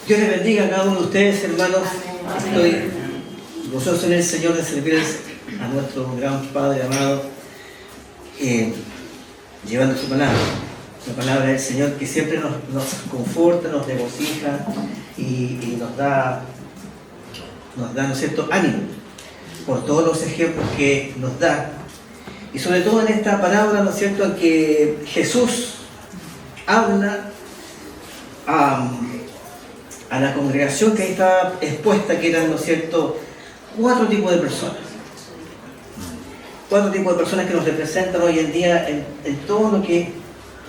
Dios les bendiga a cada uno de ustedes, hermanos. Estoy gozoso en el Señor de servirles a nuestro gran Padre amado, llevando su palabra. La palabra del Señor que siempre nos conforta, nos regocija y nos da, ¿no es cierto?, ánimo por todos los ejemplos que nos da. Y sobre todo en esta parábola, ¿no es cierto?, en que Jesús habla a la congregación que ahí estaba expuesta, que eran, ¿no es cierto?, cuatro tipos de personas. Cuatro tipos de personas que nos representan hoy en día en todo lo que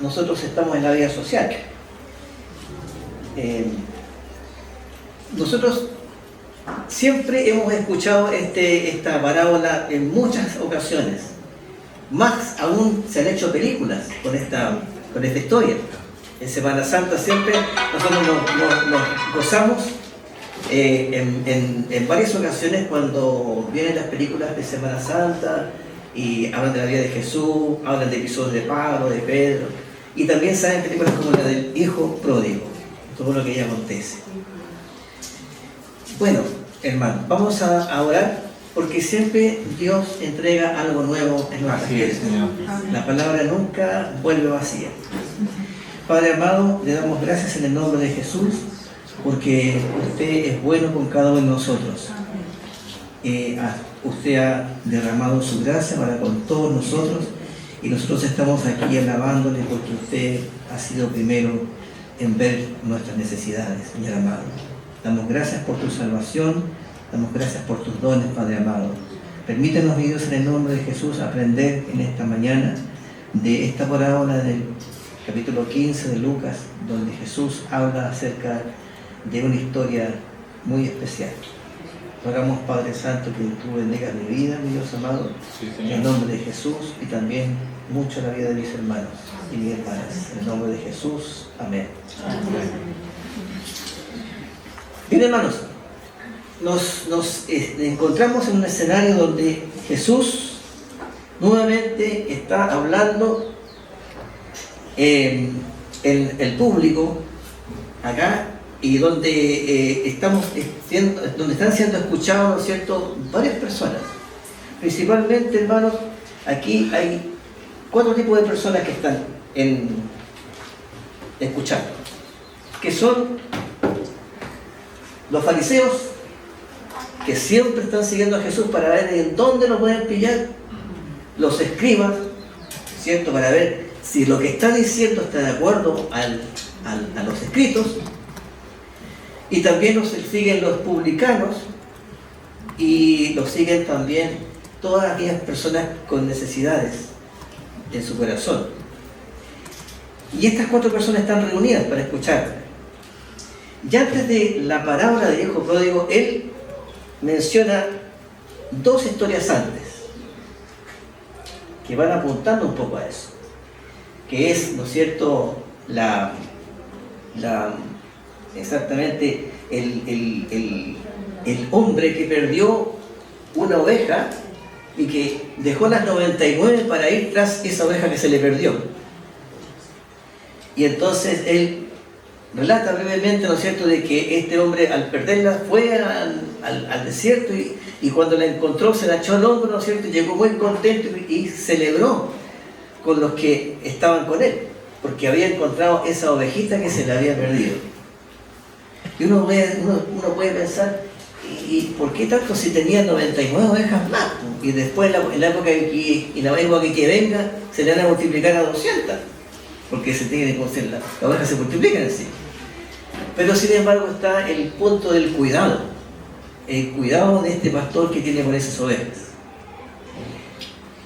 nosotros estamos en la vida social. Nosotros siempre hemos escuchado esta parábola en muchas ocasiones. Más aún se han hecho películas con esta historia. En Semana Santa siempre nosotros nos gozamos en varias ocasiones cuando vienen las películas de Semana Santa y hablan de la vida de Jesús, hablan de episodios de Pablo, de Pedro, y también salen películas como la del hijo pródigo, todo lo que ella acontece. Bueno, hermanos, vamos a orar porque siempre Dios entrega algo nuevo en nuestras vidas. La palabra nunca vuelve vacía. Padre amado, le damos gracias en el nombre de Jesús porque usted es bueno con cada uno de nosotros. Usted ha derramado su gracia para con todos nosotros y nosotros estamos aquí alabándole porque usted ha sido primero en ver nuestras necesidades, Señor amado. Damos gracias por tu salvación, damos gracias por tus dones, Padre amado. Permítanos, mi Dios, en el nombre de Jesús, aprender en esta mañana de esta parábola del capítulo 15 de Lucas, donde Jesús habla acerca de una historia muy especial. Oramos, Padre Santo, que tú bendigas mi vida, mi Dios amado, sí, en el nombre de Jesús y también mucho la vida de mis hermanos y mis hermanas. En el nombre de Jesús, amén. Amén. Bien, hermanos, nos encontramos en un escenario donde Jesús nuevamente está hablando en el público acá y donde están siendo escuchados, ¿no es cierto?, varias personas. Principalmente, hermanos, aquí hay cuatro tipos de personas que están escuchando, que son los fariseos, que siempre están siguiendo a Jesús para ver en dónde lo pueden pillar, los escribas, ¿cierto?, para ver si lo que está diciendo está de acuerdo a los escritos, y también los siguen los publicanos, y los siguen también todas aquellas personas con necesidades en su corazón. Y estas cuatro personas están reunidas para escuchar. Ya antes de la parábola del hijo pródigo, él menciona dos historias antes, que van apuntando un poco a eso, que es, ¿no es cierto?, exactamente el hombre que perdió una oveja y que dejó las 99 para ir tras esa oveja que se le perdió. Y entonces él relata brevemente, ¿no es cierto?, de que este hombre al perderla fue al desierto y cuando la encontró se la echó al hombro, ¿no es cierto?, y llegó muy contento y celebró con los que estaban con él, porque había encontrado esa ovejita que se le había perdido. Y uno puede pensar, ¿y por qué tanto si tenía 99 ovejas más? Y después en la época que venga se le van a multiplicar a 200, porque se tiene que conocer, las ovejas se multiplican en sí. Pero sin embargo está el punto del cuidado, el cuidado de este pastor que tiene con esas ovejas.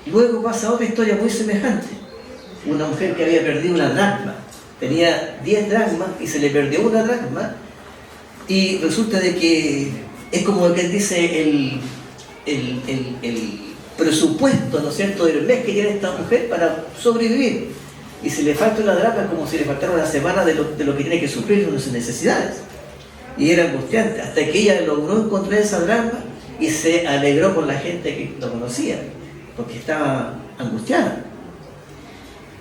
Luego pasa otra historia muy semejante. Una mujer que había perdido una dracma, tenía 10 dracmas y se le perdió una dracma, y resulta de que es como lo que dice el presupuesto, ¿no es cierto?, del mes que tiene esta mujer para sobrevivir. Y si le falta una dracma es como si le faltara una semana de lo que tiene que suplir con sus necesidades. Y era angustiante, hasta que ella logró encontrar esa dracma y se alegró con la gente que lo conocía, porque estaba angustiada.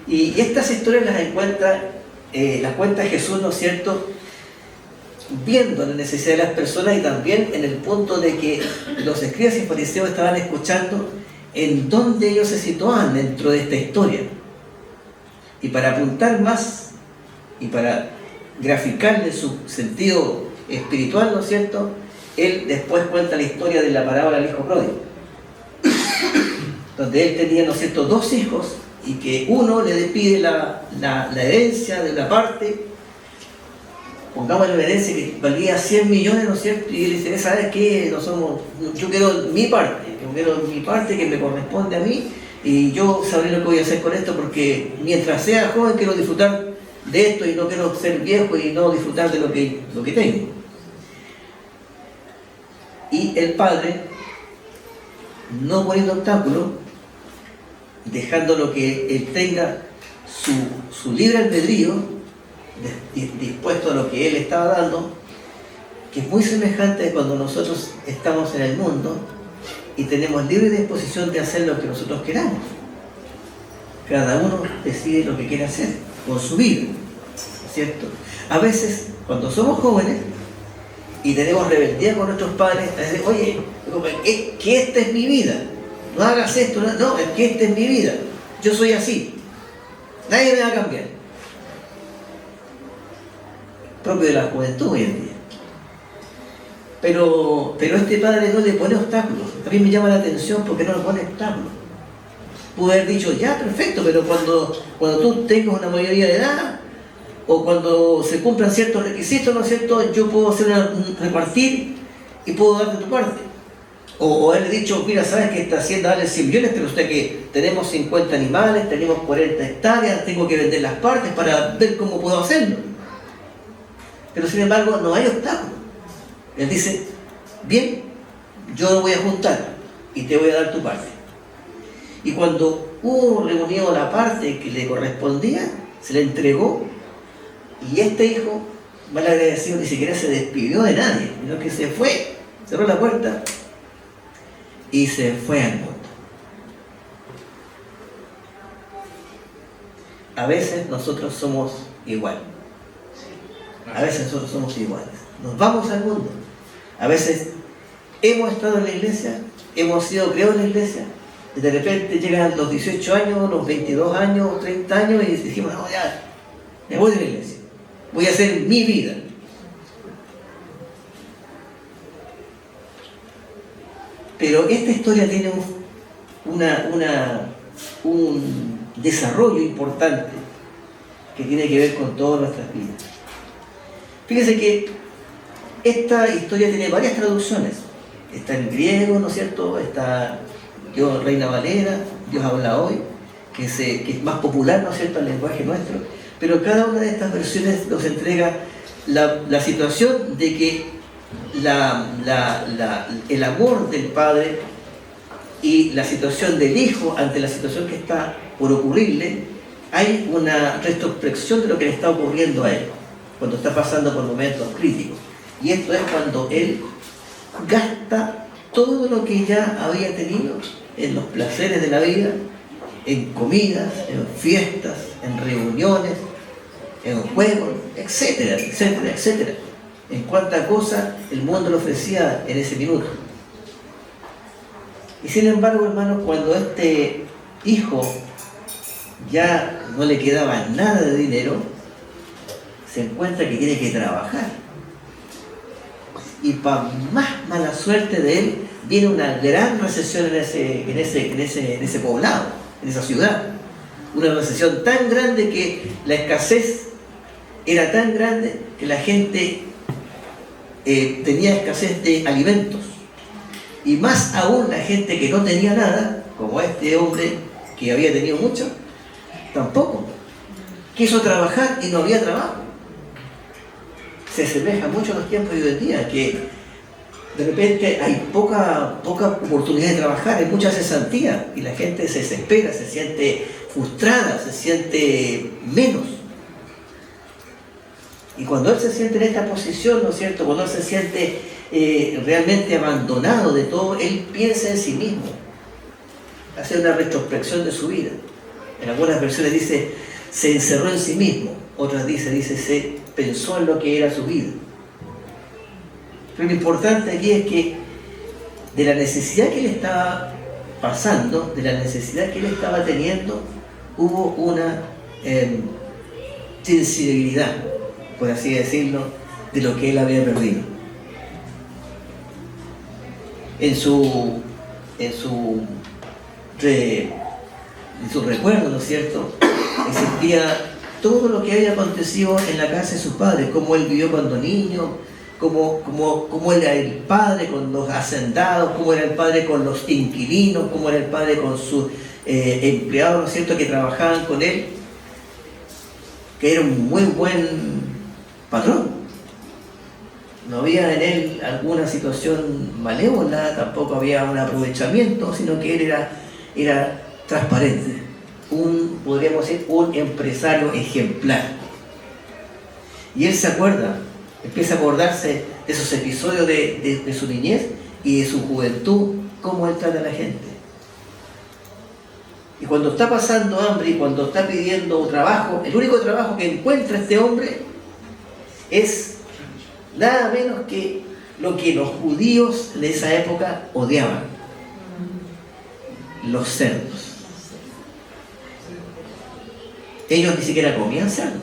Y estas historias las cuenta Jesús, ¿no es cierto?, viendo la necesidad de las personas y también en el punto de que los escribas y fariseos estaban escuchando en dónde ellos se situaban dentro de esta historia. Y para apuntar más y para graficarle su sentido espiritual, ¿no es cierto?, él después cuenta la historia de la parábola del hijo pródigo, donde él tenía, ¿no es cierto?, 2 hijos y que uno le pide la herencia de una parte, pongamos la herencia que valía 100 millones, ¿no es cierto?, y él dice, ¿sabes qué? Yo quiero mi parte que me corresponde a mí, y yo sabré lo que voy a hacer con esto, porque mientras sea joven quiero disfrutar de esto y no quiero ser viejo y no disfrutar de lo que tengo. Y el padre, no poniendo obstáculos, dejándolo que él tenga su libre albedrío, dispuesto a lo que él estaba dando, que es muy semejante a cuando nosotros estamos en el mundo y tenemos libre disposición de hacer lo que nosotros queramos. Cada uno decide lo que quiere hacer con su vida, ¿cierto? A veces, cuando somos jóvenes y tenemos rebeldía con nuestros padres, decir, oye, es que esta es mi vida, no hagas esto, no, es que esta es mi vida, yo soy así, nadie me va a cambiar. Propio de la juventud hoy en día. Pero este padre no le pone obstáculos. A mí me llama la atención porque no le pone obstáculos. Pudo haber dicho, ya, perfecto, pero cuando tú tengas una mayoría de edad, o cuando se cumplan ciertos requisitos, ¿no es cierto?, yo puedo repartir y puedo darte tu parte. O haberle dicho, mira, sabes que esta hacienda vale 100 millones, pero usted que tenemos 50 animales, tenemos 40 hectáreas, tengo que vender las partes para ver cómo puedo hacerlo. Pero sin embargo, no hay obstáculo. Él dice, bien, yo lo voy a juntar y te voy a dar tu parte. Y cuando hubo reunido la parte que le correspondía, se le entregó, y este hijo, mal agradecido, ni siquiera se despidió de nadie, sino que se fue, cerró la puerta y se fue al mundo. A veces nosotros somos iguales. A veces nosotros somos iguales. Nos vamos al mundo. A veces hemos estado en la iglesia, hemos sido criados en la iglesia, y de repente llegan los 18 años, los 22 años, 30 años, y decimos, no, ya, me voy de la iglesia. Voy a hacer mi vida. Pero esta historia tiene un desarrollo importante que tiene que ver con todas nuestras vidas. Fíjense que esta historia tiene varias traducciones. Está en griego, ¿no es cierto? Está Dios Reina Valera, Dios habla hoy, que es más popular, ¿no es cierto?, el lenguaje nuestro. Pero cada una de estas versiones nos entrega la situación de que el amor del padre y la situación del hijo ante la situación que está por ocurrirle, hay una retrospección de lo que le está ocurriendo a él cuando está pasando por momentos críticos. Y esto es cuando él gasta todo lo que ya había tenido en los placeres de la vida, en comidas, en fiestas, en reuniones, en juegos, etcétera, etcétera, etcétera. En cuánta cosa el mundo le ofrecía en ese minuto. Y sin embargo, hermanos, cuando este hijo ya no le quedaba nada de dinero, se encuentra que tiene que trabajar. Y para más mala suerte de él, viene una gran recesión en ese poblado, en esa ciudad. Una recesión tan grande que la escasez era tan grande que la gente tenía escasez de alimentos. Y más aún la gente que no tenía nada, como este hombre que había tenido mucho, tampoco. Quiso trabajar y no había trabajo. Se asemeja mucho a los tiempos de hoy en día, que de repente hay poca oportunidad de trabajar, hay mucha cesantía y la gente se desespera, se siente frustrada, se siente menos. Y cuando él se siente en esta posición, ¿no es cierto?, cuando él se siente realmente abandonado de todo, él piensa en sí mismo, hace una retrospección de su vida. En algunas versiones dice, se encerró en sí mismo, otras dice, se pensó en lo que era su vida. Pero lo importante aquí es que de la necesidad que él estaba pasando, de la necesidad que él estaba teniendo, hubo una sensibilidad, por así decirlo, de lo que él había perdido. En su recuerdo, ¿no es cierto?, existía todo lo que había acontecido en la casa de sus padres, cómo él vivió cuando niño, cómo era el padre con los hacendados, cómo era el padre con los inquilinos, cómo era el padre con sus empleados, ¿no es cierto?, que trabajaban con él, que era un muy buen patrón. No había en él alguna situación malévola, tampoco había un aprovechamiento, sino que él era transparente, podríamos decir, un empresario ejemplar. Y él se acuerda, empieza a acordarse de esos episodios de su niñez y de su juventud, cómo él trata a la gente. Y cuando está pasando hambre y cuando está pidiendo trabajo, el único trabajo que encuentra este hombre es nada menos que lo que los judíos de esa época odiaban: los cerdos. Ellos ni siquiera comían cerdo,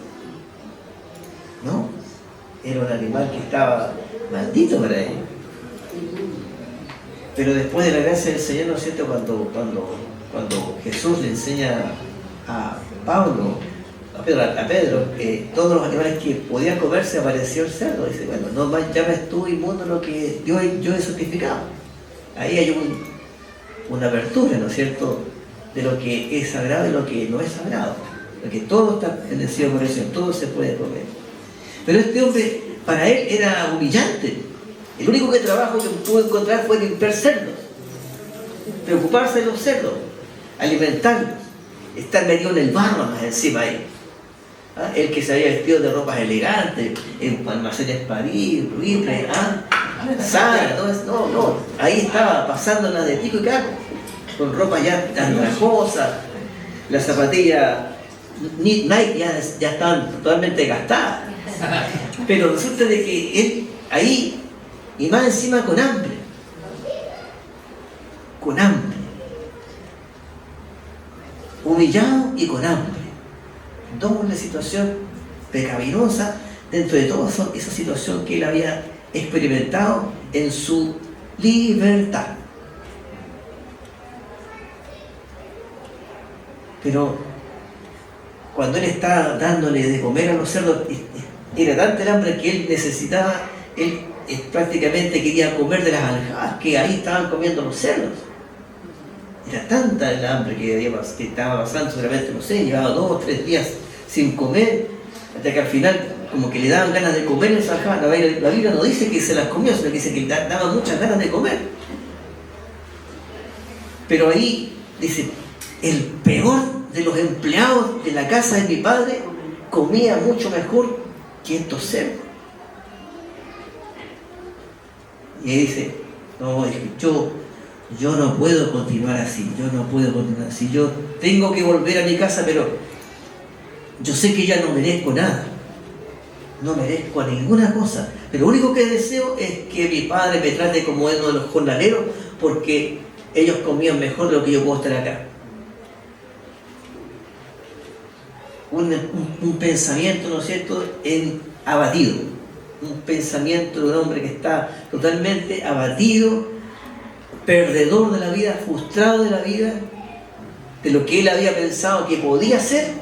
¿no? Era un animal que estaba maldito para ellos. Pero después de la gracia del Señor, ¿no es cierto?, cuando Jesús le enseña a Pedro, que todos los animales que podían comerse, apareció el cerdo. Dice, bueno, no más llames tú inmundo lo que yo he santificado. Ahí hay una apertura, ¿no es cierto?, de lo que es sagrado y lo que no es sagrado. Porque todo está bendecido por eso, todo se puede comer. Pero este hombre, para él era humillante. El único trabajo que pudo encontrar fue limpiar cerdos, preocuparse de los cerdos, alimentarlos, estar metido en el barro más encima ahí. ¿Ah? El que se había vestido de ropas elegantes, en almacenes París, Ripley, Sara, no, ahí estaba pasando la de pico y caco, con ropa ya andrajosa, las zapatillas Nike ya estaban totalmente gastadas. Pero resulta de que él ahí, y más encima con hambre, humillado y con hambre, doble situación pecaminosa dentro de toda esa situación que él había experimentado en su libertad. Pero cuando él está dándole de comer a los cerdos, era tanta el hambre que él necesitaba, él prácticamente quería comer de las aljabas que ahí estaban comiendo los cerdos. Era tanta el hambre que estaba pasando, seguramente, no sé, llevaba 2 o 3 días sin comer, hasta que al final como que le daban ganas de comer esas aljabas. La Biblia no dice que se las comió, sino que dice que le daba muchas ganas de comer. Pero ahí dice, el peor de los empleados de la casa de mi padre comía mucho mejor que estos cerdos. Y él dice, no, yo no puedo continuar así, yo tengo que volver a mi casa, pero yo sé que ya no merezco nada, no merezco a ninguna cosa, pero lo único que deseo es que mi padre me trate como uno de los jornaleros, porque ellos comían mejor de lo que yo puedo estar acá. Un pensamiento, ¿no es cierto?, abatido, un pensamiento de un hombre que está totalmente abatido, perdedor de la vida, frustrado de la vida, de lo que él había pensado que podía ser,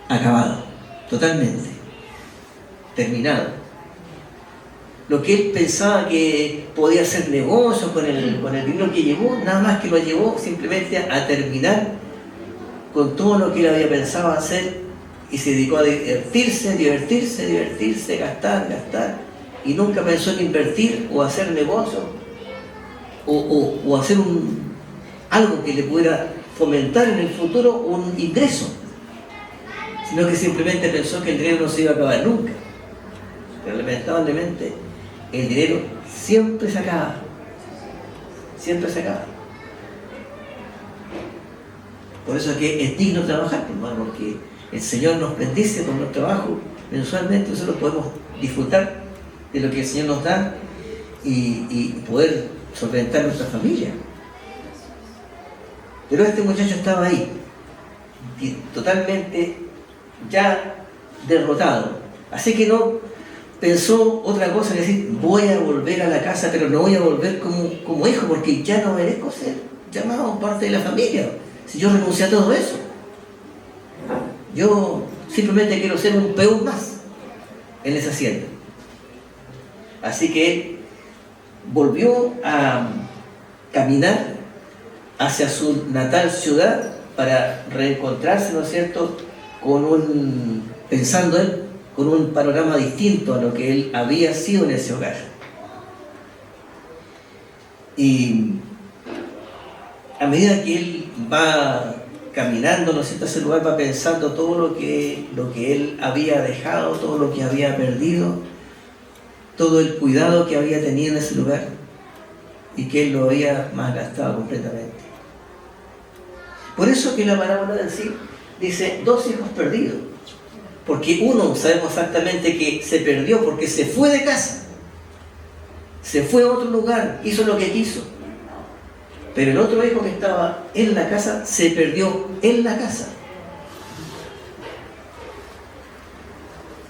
acabado, totalmente, terminado. Lo que él pensaba que podía hacer negocio con el dinero que llevó, nada más que lo llevó simplemente a terminar con todo lo que él había pensado hacer, y se dedicó a divertirse, gastar, y nunca pensó en invertir o hacer negocio o hacer algo que le pudiera fomentar en el futuro un ingreso, sino que simplemente pensó que el dinero no se iba a acabar nunca. Pero lamentablemente el dinero siempre se acaba. Por eso es que es digno trabajar, hermano, porque el Señor nos bendice con nuestro trabajo mensualmente. Nosotros podemos disfrutar de lo que el Señor nos da y poder solventar nuestra familia. Pero este muchacho estaba ahí, totalmente ya derrotado. Así que no pensó otra cosa que decir, voy a volver a la casa, pero no voy a volver como hijo, porque ya no merezco ser llamado parte de la familia. Si yo renuncié a todo eso, yo simplemente quiero ser un peón más en esa hacienda. Así que él volvió a caminar hacia su natal ciudad para reencontrarse, ¿no es cierto?, pensando él, con un panorama distinto a lo que él había sido en ese hogar. Y a medida que él va caminando, ¿no es cierto?, a ese lugar, va pensando todo lo que él había dejado, todo lo que había perdido, todo el cuidado que había tenido en ese lugar y que él lo había malgastado completamente. Por eso que la parábola en sí dice 2 hijos perdidos, porque uno sabemos exactamente que se perdió porque se fue de casa, se fue a otro lugar, hizo lo que quiso, pero el otro hijo que estaba en la casa se perdió en la casa.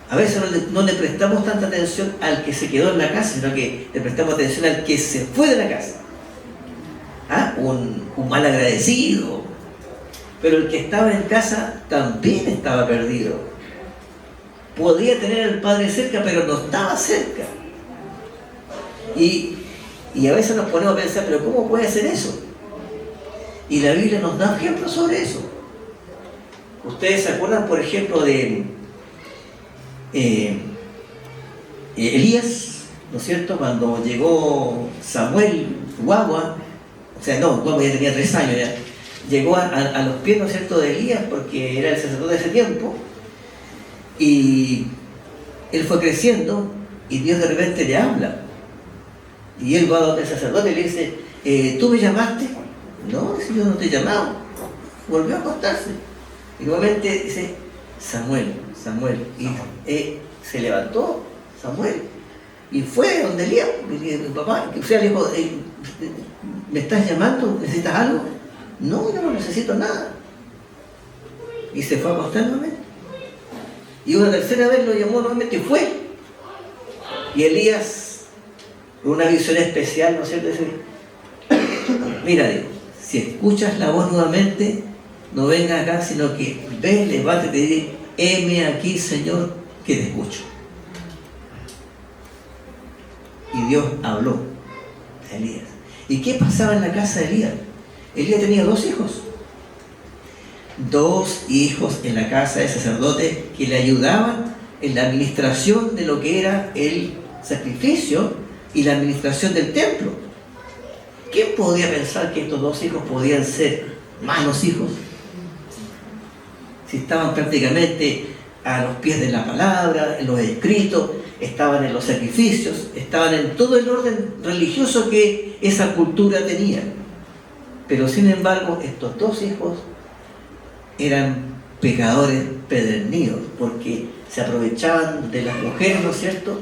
A veces no le prestamos tanta atención al que se quedó en la casa, sino que le prestamos atención al que se fue de la casa. Un mal agradecido. Pero el que estaba en casa también estaba perdido. Podía tener al padre cerca, pero no estaba cerca. Y a veces nos ponemos a pensar, pero ¿cómo puede ser eso? Y la Biblia nos da ejemplos sobre eso. Ustedes se acuerdan, por ejemplo, de Elías, ¿no es cierto? Cuando llegó Samuel, guagua ya tenía 3 años ya, llegó a los pies, ¿no es cierto?, de Elías, porque era el sacerdote de ese tiempo, y él fue creciendo, y Dios de repente le habla, y él va donde el sacerdote y le dice, ¿tú me llamaste? No, si yo no te he llamado. Volvió a acostarse, y nuevamente dice, Samuel, y se levantó Samuel, y fue donde Elías, y le dijo, papá, o sea, le dijo, ¿me estás llamando? ¿Necesitas algo? No, yo no necesito nada. Y se fue a acostar nuevamente. Y una tercera vez lo llamó nuevamente y fue. Y Elías, con una visión especial, ¿no es cierto?, dice, mira, digo, si escuchas la voz nuevamente, no venga acá, sino que ven, levántate y di, heme aquí, Señor, que te escucho. Y Dios habló a Elías. ¿Y qué pasaba en la casa de Elías? Elías tenía 2 hijos. 2 hijos en la casa del sacerdote que le ayudaban en la administración de lo que era el sacrificio y la administración del templo. ¿Quién podía pensar que estos 2 hijos podían ser malos hijos? Si estaban prácticamente a los pies de la palabra, en los escritos, estaban en los sacrificios, estaban en todo el orden religioso que esa cultura tenía. Pero sin embargo, estos 2 hijos eran pecadores pedernidos, porque se aprovechaban de las mujeres, ¿no es cierto?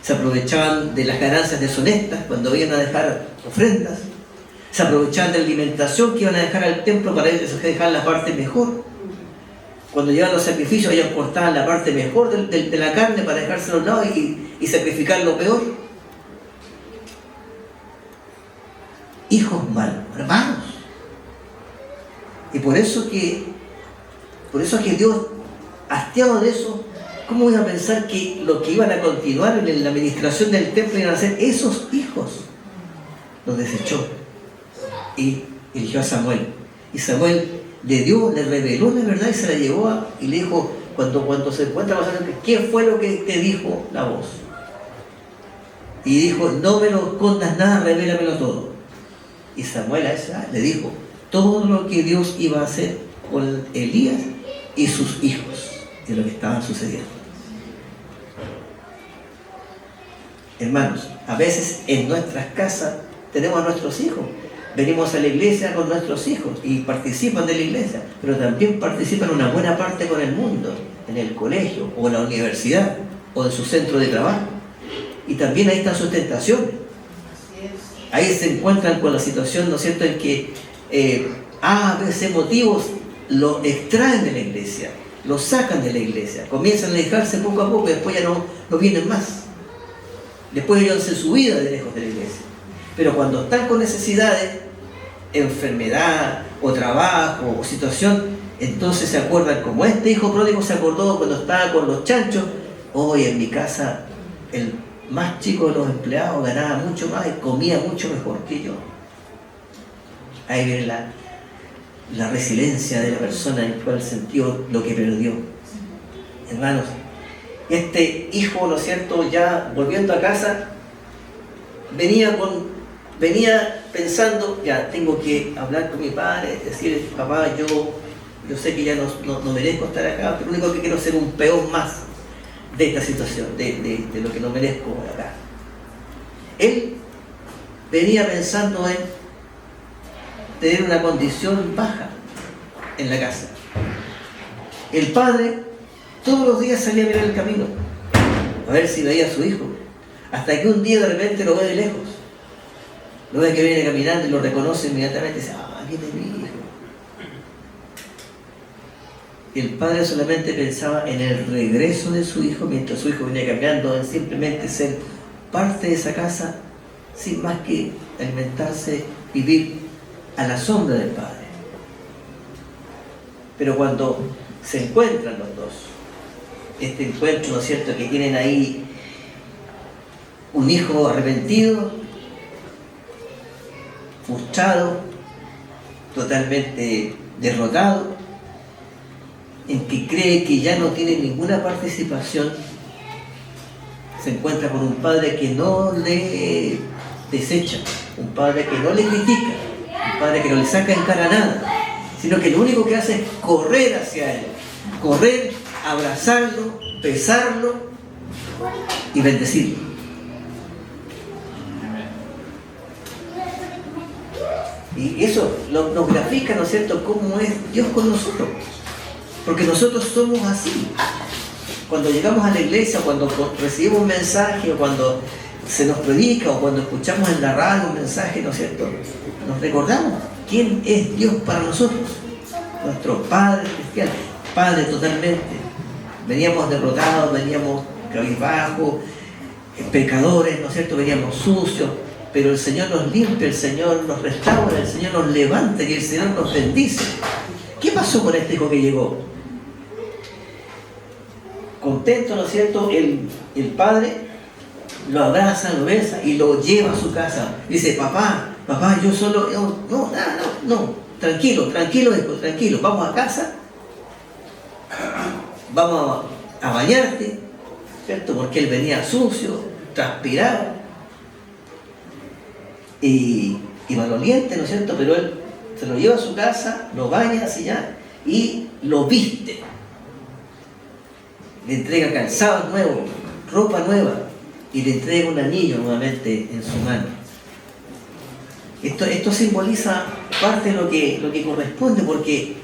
Se aprovechaban de las ganancias deshonestas cuando iban a dejar ofrendas, se aprovechaban de la alimentación que iban a dejar al templo para ellos dejar la parte mejor. Cuando llegaban los sacrificios, ellos cortaban la parte mejor de la carne para dejárselo a un lado y sacrificar lo peor. Hijos malos, hermanos. Y por eso que Dios, hastiado de eso, ¿cómo iba a pensar que lo que iban a continuar en la administración del templo iban a ser esos hijos? Los desechó y eligió a Samuel. Y Samuel le reveló la verdad y se la llevó y le dijo, cuando se encuentra pasando, ¿qué fue lo que te dijo la voz? Y dijo, no me lo escondas nada, revélamelo todo. Y Samuel a esa le dijo todo lo que Dios iba a hacer con Elías y sus hijos, de lo que estaba sucediendo. Hermanos, a veces en nuestras casas tenemos a nuestros hijos. Venimos a la iglesia con nuestros hijos y participan de la iglesia, pero también participan una buena parte con el mundo, en el colegio o en la universidad o en su centro de trabajo. Y también ahí están sus tentaciones. Ahí se encuentran con la situación, ¿no es cierto?, en que a veces motivos lo extraen de la iglesia, lo sacan de la iglesia, comienzan a alejarse poco a poco y después ya no vienen más. Después ellos hacen su vida de lejos de la iglesia. Pero cuando están con necesidades, enfermedad o trabajo o situación, entonces se acuerdan, como este hijo pródigo se acordó cuando estaba con los chanchos: hoy en mi casa el más chico de los empleados ganaba mucho más y comía mucho mejor que yo. Ahí viene la resiliencia de la persona en cual sintió lo que perdió. Hermanos, este hijo, ¿no es cierto?, ya volviendo a casa, venía pensando: ya tengo que hablar con mi padre, decir: papá, yo sé que ya no merezco estar acá, pero lo único que quiero es ser un peón más de esta situación, de lo que no merezco acá. Él venía pensando en tener una condición baja en la casa. El padre todos los días salía a mirar el camino, a ver si veía a su hijo, hasta que un día de repente lo ve de lejos, lo ve que viene caminando y lo reconoce inmediatamente y dice: viene mi hijo. El padre solamente pensaba en el regreso de su hijo, mientras su hijo venía caminando, en simplemente ser parte de esa casa, sin más que alimentarse, vivir a la sombra del padre. Pero cuando se encuentran los dos, este encuentro, ¿no es cierto?, que tienen ahí un hijo arrepentido, frustrado, totalmente derrotado, en que cree que ya no tiene ninguna participación, se encuentra con un padre que no le desecha, un padre que no le critica, un padre que no le saca en cara nada, sino que lo único que hace es correr hacia él, correr, abrazarlo, besarlo y bendecirlo. Y eso nos grafica, ¿no es cierto?, cómo es Dios con nosotros. Porque nosotros somos así. Cuando llegamos a la iglesia, cuando recibimos un mensaje, o cuando se nos predica, o cuando escuchamos en la radio un mensaje, ¿no es cierto?, nos recordamos quién es Dios para nosotros. Nuestro Padre Celestial, Padre totalmente. Veníamos derrotados, veníamos cabizbajos, pecadores, ¿no es cierto?, veníamos sucios, pero el Señor nos limpia, el Señor nos restaura, el Señor nos levanta y el Señor nos bendice. ¿Qué pasó con este hijo que llegó? Contento, ¿no es cierto?, el padre lo abraza, lo besa y lo lleva a su casa. Dice: papá, yo solo... No, tranquilo, hijo, tranquilo, vamos a casa, vamos a bañarte, ¿cierto?, porque él venía sucio, transpirado y maloliente, ¿no es cierto?, pero él se lo lleva a su casa, lo baña así ya y lo viste. Le entrega calzados nuevos, ropa nueva y le entrega un anillo nuevamente en su mano. Esto simboliza parte de lo que corresponde, porque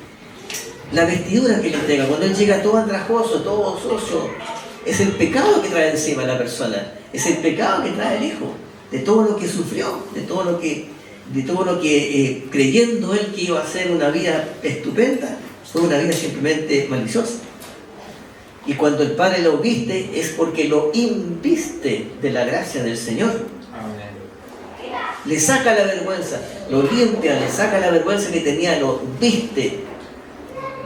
la vestidura que le entrega, cuando él llega todo andrajoso, todo sucio, es el pecado que trae encima la persona, es el pecado que trae el hijo, de todo lo que sufrió, de todo lo que creyendo él que iba a ser una vida estupenda, fue una vida simplemente maliciosa. Y cuando el Padre lo viste, es porque lo inviste de la gracia del Señor. Amén. Le saca la vergüenza, lo limpia, le saca la vergüenza que tenía, lo viste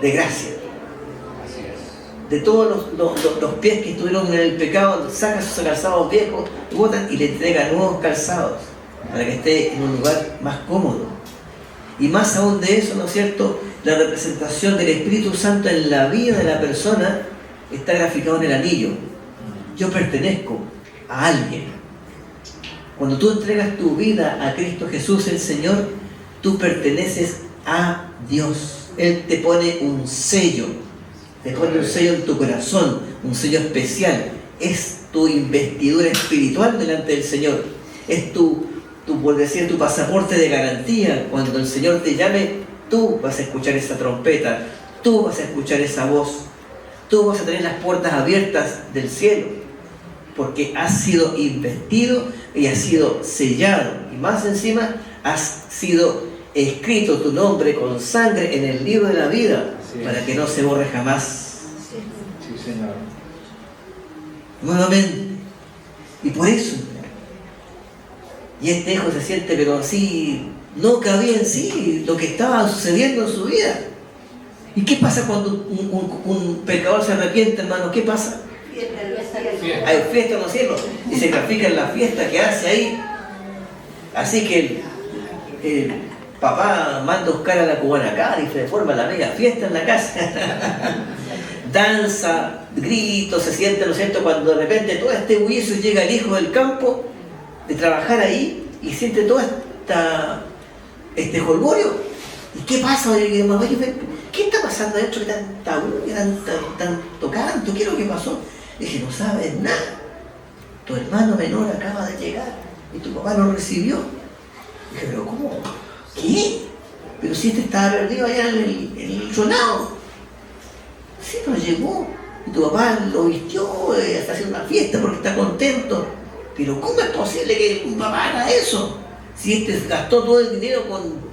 de gracia. Así es. De todos los pies que estuvieron en el pecado, saca sus calzados viejos, botan y le entrega nuevos calzados, para que esté en un lugar más cómodo. Y más aún de eso, ¿no es cierto?, la representación del Espíritu Santo en la vida de la persona está graficado en el anillo. Yo pertenezco a alguien. Cuando tú entregas tu vida a Cristo Jesús el Señor, tú perteneces a Dios. Él te pone un sello, en tu corazón, un sello especial. Es tu investidura espiritual delante del Señor. Es tu por decir, tu pasaporte de garantía. Cuando el Señor te llame, tú vas a escuchar esa trompeta, tú vas a escuchar esa voz, tú vas a tener las puertas abiertas del cielo. porque has sido investido y has sido sellado. Y más encima, has sido escrito tu nombre con sangre en el libro de la vida, para que no se borre jamás. Sí, Señor. Nuevamente. Y por eso. Y este hijo se siente, pero así, no cabía en sí lo que estaba sucediendo en su vida. ¿Y qué pasa cuando un pecador se arrepiente, hermano? ¿Qué pasa? Hay fiesta en los cielos y se grafica en la fiesta que hace ahí. Así que el papá manda a buscar a la cubana acá y se forma la mega fiesta en la casa. Danza, gritos, se siente, ¿no es cierto? Cuando de repente todo este bullicio llega el hijo del campo de trabajar ahí y siente todo este jolgorio. ¿Y qué pasa? Oye, ¿qué está pasando adentro? ¿Qué tanta bulla, tanto canto? ¿Qué es lo que pasó? Dije, no sabes nada. Tu hermano menor acaba de llegar y tu papá lo recibió. Dije, pero ¿cómo? ¿Qué? Pero si este estaba perdido allá en el otro lado. Sí, pero llegó. Y tu papá lo vistió, está haciendo una fiesta porque está contento. Pero ¿cómo es posible que un papá haga eso? Si este gastó todo el dinero con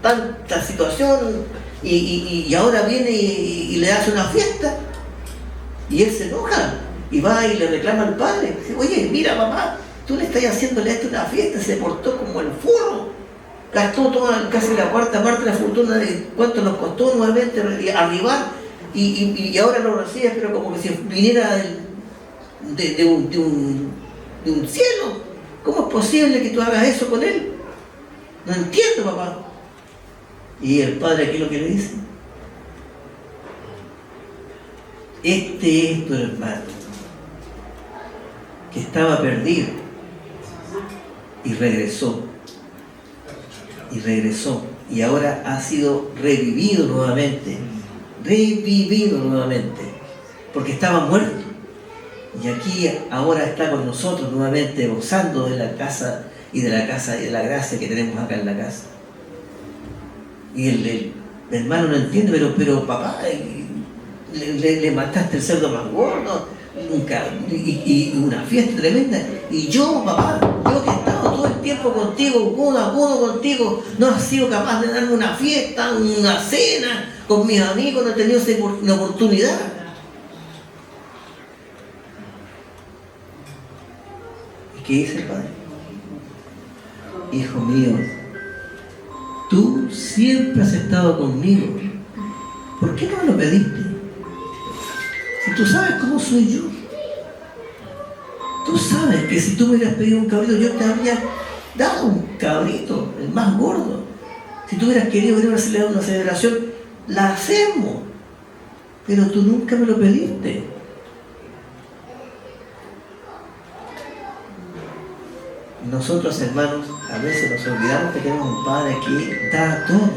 tanta situación y ahora viene y le hace una fiesta. Y él se enoja y va y le reclama al padre. Dice, oye, mira papá, tú le estás haciéndole a esto una fiesta, se portó como el furro. Gastó casi la cuarta parte de la fortuna de cuánto nos costó nuevamente arribar y ahora lo recibes, pero como que si viniera de un cielo. ¿Cómo es posible que tú hagas eso con él? No entiendo, papá. Y el padre aquí lo que le dice: este es tu hermano, que estaba perdido y regresó. Y ahora ha sido revivido nuevamente, porque estaba muerto. Y aquí ahora está con nosotros nuevamente, gozando de la casa y de la gracia que tenemos acá en la casa. Y el hermano no entiende, pero papá, le mataste el cerdo más gordo, y una fiesta tremenda. Y yo, papá, yo que he estado todo el tiempo contigo, uno a uno contigo, no has sido capaz de darme una fiesta, una cena con mis amigos, no he tenido una oportunidad. ¿Y qué dice el padre? Hijo mío, tú siempre has estado conmigo. ¿Por qué no me lo pediste? Si tú sabes cómo soy yo. Tú sabes que si tú me hubieras pedido un cabrito, yo te habría dado un cabrito, el más gordo. Si tú hubieras querido venir a hacerle una celebración, la hacemos. Pero tú nunca me lo pediste. Nosotros, hermanos, a veces nos olvidamos que tenemos un Padre que da todo.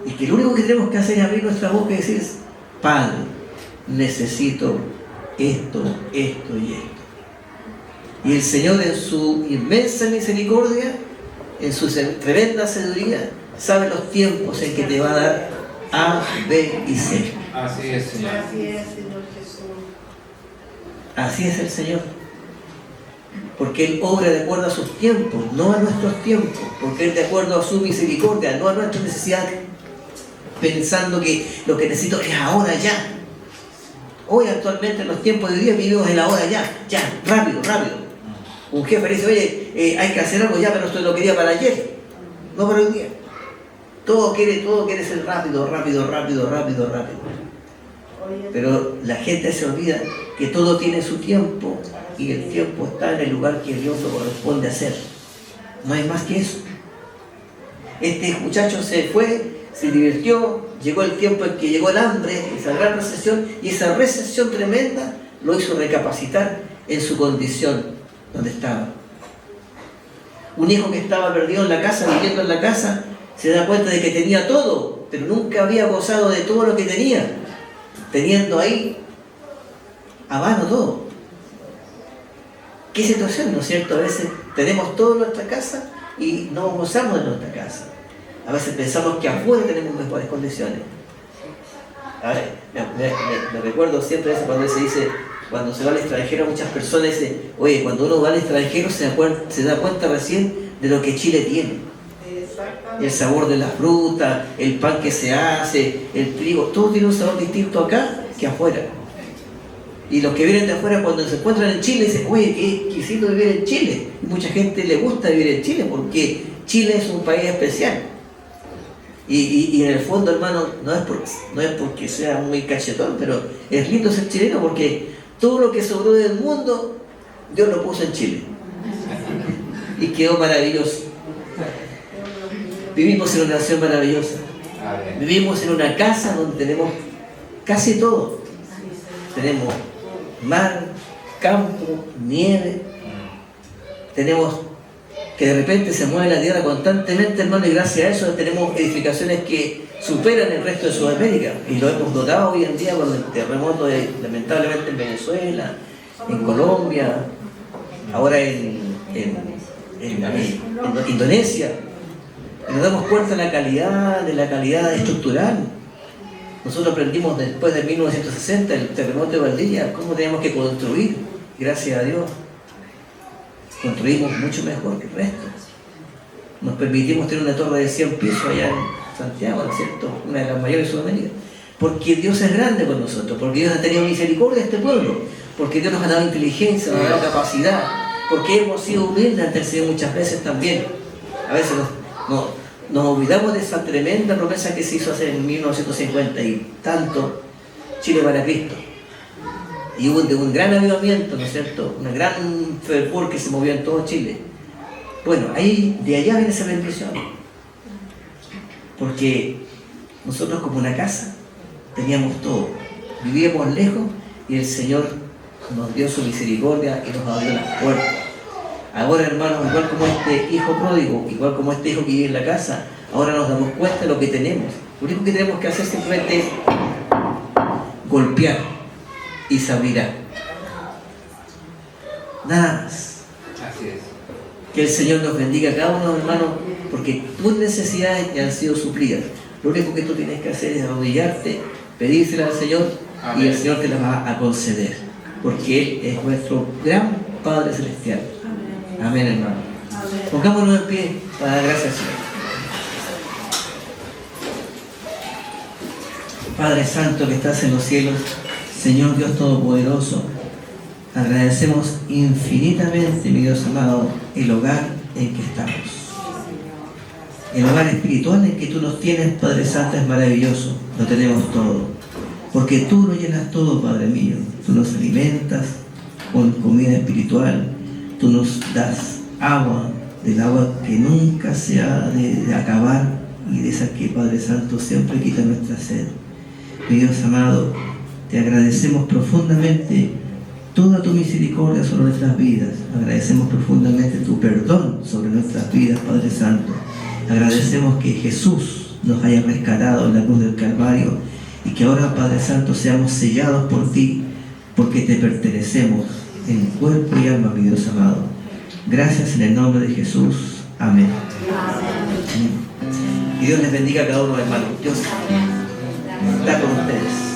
Y que lo único que tenemos que hacer es abrir nuestra boca y decir: Padre, necesito esto y esto. Y el Señor, en su inmensa misericordia, en su tremenda sabiduría, sabe los tiempos en que te va a dar A, B y C. Así es, Señor. Así es, Señor Jesús. Así es el Señor. Porque Él obra de acuerdo a sus tiempos, no a nuestros tiempos. Porque Él de acuerdo a su misericordia, no a nuestras necesidades. Pensando que lo que necesito es ahora ya. Hoy actualmente en los tiempos de hoy día vivimos en la hora ya, rápido. Un jefe le dice: oye, hay que hacer algo ya, pero esto lo quería para ayer, no para hoy día. Todo quiere ser rápido. Pero la gente se olvida que todo tiene su tiempo y el tiempo está en el lugar que Dios lo corresponde hacer. No hay más que eso. Este muchacho se fue, se divirtió, llegó el tiempo en que llegó el hambre, esa gran recesión, y esa recesión tremenda lo hizo recapacitar en su condición donde estaba. Un hijo que estaba perdido en la casa, viviendo en la casa, se da cuenta de que tenía todo, pero nunca había gozado de todo lo que tenía, teniendo ahí a mano todo. ¿Qué situación, no es cierto? A veces tenemos todo en nuestra casa y no gozamos de nuestra casa. A veces pensamos que afuera tenemos mejores condiciones. A ver, me recuerdo siempre eso cuando se dice: Cuando se va al extranjero, muchas personas dicen, oye, cuando uno va al extranjero se da cuenta recién de lo que Chile tiene. El sabor de la fruta, el pan que se hace, el trigo, todo tiene un sabor distinto acá que afuera. Y los que vienen de afuera, cuando se encuentran en Chile, dicen, oye, qué exquisito vivir en Chile. Y mucha gente le gusta vivir en Chile porque Chile es un país especial. Y en el fondo, hermano, no es porque sea muy cachetón, pero es lindo ser chileno porque todo lo que sobró del mundo, Dios lo puso en Chile. Y quedó maravilloso. Vivimos en una nación maravillosa. Vivimos en una casa donde tenemos casi todo. Tenemos mar, campo, nieve. Tenemos que de repente se mueve la tierra constantemente, hermano, y gracias a eso tenemos edificaciones que superan el resto de Sudamérica. Y lo hemos notado hoy en día con el terremoto lamentablemente en Venezuela, en Colombia, ahora en Indonesia. Y nos damos cuenta de la calidad estructural. Nosotros aprendimos después de 1960, el terremoto de Valdivia, cómo teníamos que construir. Gracias a Dios, construimos mucho mejor que el resto. Nos permitimos tener una torre de 100 pisos allá en Santiago, ¿no es cierto? Una de las mayores de Sudamérica. Porque Dios es grande con nosotros, porque Dios ha tenido misericordia de este pueblo, porque Dios nos ha dado inteligencia, nos ha dado capacidad, porque hemos sido humildes ante el Señor muchas veces también. A veces nos olvidamos de esa tremenda promesa que se hizo hace en 1950 y tanto, Chile para Cristo. Y hubo un gran avivamiento, ¿no es cierto? Una gran fervor que se movió en todo Chile. Bueno, de allá viene esa bendición. Porque nosotros como una casa teníamos todo. Vivíamos lejos y el Señor nos dio su misericordia y nos abrió las puertas. Ahora, hermanos, igual como este hijo pródigo, igual como este hijo que vive en la casa, ahora nos damos cuenta de lo que tenemos. Lo único que tenemos que hacer simplemente es golpear y se abrirá. Nada más. Así es. Que el Señor nos bendiga a cada uno, hermanos, porque tus necesidades ya han sido suplidas. Lo único que tú tienes que hacer es arrodillarte, pedírsela al Señor. Amén. Y el Señor te la va a conceder, porque Él es nuestro gran Padre Celestial. Amén, hermano. Pongámonos en pie para dar gracias al Señor. Padre Santo que estás en los cielos, Señor Dios Todopoderoso, agradecemos infinitamente, mi Dios amado, el hogar en que estamos. El hogar espiritual en que tú nos tienes, Padre Santo, es maravilloso. Lo tenemos todo. Porque tú lo llenas todo, Padre mío. Tú nos alimentas con comida espiritual. Tú nos das agua, del agua que nunca se ha de acabar y de esa que, Padre Santo, siempre quita nuestra sed. Mi Dios amado, te agradecemos profundamente toda tu misericordia sobre nuestras vidas. Agradecemos profundamente tu perdón sobre nuestras vidas, Padre Santo. Agradecemos que Jesús nos haya rescatado en la cruz del Calvario y que ahora, Padre Santo, seamos sellados por ti, porque te pertenecemos en cuerpo y alma, mi Dios amado. Gracias en el nombre de Jesús. Amén. Amén. Y Dios les bendiga a cada uno, hermanos. Dios está con ustedes.